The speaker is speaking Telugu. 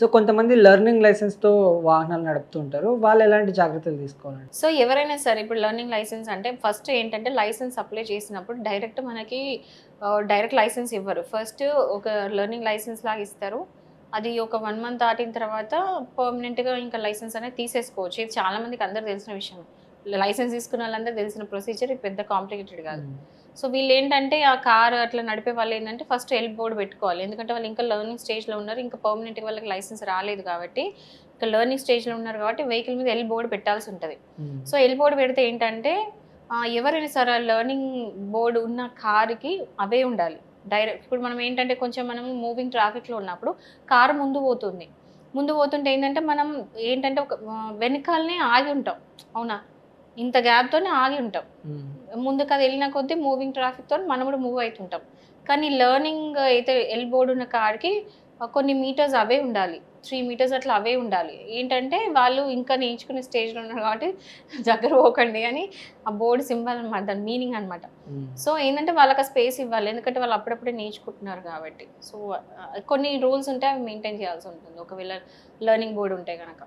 సో కొంతమంది లెర్నింగ్ లైసెన్స్‌తో వాహనాలు నడుపుతూ ఉంటారు. వాళ్ళు ఎలాంటి జాగ్రత్తలు తీసుకోవాలండి? సో ఎవరైనా సరే ఇప్పుడు లెర్నింగ్ లైసెన్స్ అంటే ఫస్ట్ ఏంటంటే లైసెన్స్ అప్లై చేసినప్పుడు డైరెక్ట్ మనకి డైరెక్ట్ లైసెన్స్ ఇవ్వరు. ఫస్ట్ ఒక లెర్నింగ్ లైసెన్స్ లాగా ఇస్తారు. అది ఒక 1 మంత్ దాటిన తర్వాత పర్మనెంట్‌గా ఇంకా లైసెన్స్ అనేది తీసేసుకోవచ్చు. ఇది చాలా మందికి అందరికి తెలిసిన విషయమే. లైసెన్స్ తీసుకున్న వాళ్ళందరికీ తెలిసిన ప్రొసీజర్. ఇది పెద్ద కాంప్లికేటెడ్ కాదు. హ్మ్. సో వీళ్ళేంటంటే ఆ కార్ అట్లా నడిపే వాళ్ళేంటంటే ఫస్ట్ హెల్ప్ బోర్డ్ పెట్టుకోవాలి. ఎందుకంటే వాళ్ళు ఇంకా లెర్నింగ్ స్టేజ్‌లో ఉన్నారు. ఇంకా పర్మనెంట్‌గా వాళ్ళకి లైసెన్స్ రాలేదు కాబట్టి, ఇంకా లెర్నింగ్ స్టేజ్‌లో ఉన్నారు కాబట్టి వెహికల్ మీద ఎల్ బోర్డ్ పెట్టాల్సి ఉంటది. హ్మ్. సో ఎల్ బోర్డ్ పెడితే ఏంటంటే ఎవరైనా సరే లెర్నింగ్ బోర్డ్ ఉన్న కార్‌కి అవే ఉండాలి. ఇప్పుడు మనం ఏంటంటే కొంచెం మనం మూవింగ్ ట్రాఫిక్‌లో ఉన్నప్పుడు కారు ముందు పోతుంది. ముందు పోతుంటే ఏంటంటే మనం ఏంటంటే ఒక వెనకాలనే ఆగి ఉంటాం. అవునా? ఇంత గ్యాప్‌తోనే ఆగి ఉంటాం. హ్మ్. ముందుకది ఎళ్ళిన కొద్దీ మూవింగ్ ట్రాఫిక్‌తోని మనం గూడా మూవ్ అయితుంటాం. కానీ లెర్నింగ్ అయితే ఎల్ బోర్డ్ ఉన్న కార్‌కి కొన్ని మీటర్స్ అవే ఉండాలి. 3 మీటర్స్ అట్లా అవే ఉండాలి. ఏంటంటే వాళ్ళు ఇంకా నేర్చుకునే స్టేజ్‌లో ఉన్నారు కాబట్టి దగ్గర పోకండి అని ఆ బోర్డ్ సింబల్ అన్నమాట. దాని మీనింగ్ అన్నమాట. హ్మ్. సో ఏందంటే వాళ్ళకి ఆ స్పేస్ ఇవ్వాలి. ఎందుకంటే వాళ్ళు అప్పుడప్పుడే నేర్చుకుంటున్నారు కాబట్టి. సో కొన్ని రూల్స్ ఉంటాయి. అవి మెయింటైన్ చేయాల్సి ఉంటుంది. ఒకవేళ లెర్నింగ్ బోర్డ్ ఉంటే గనక.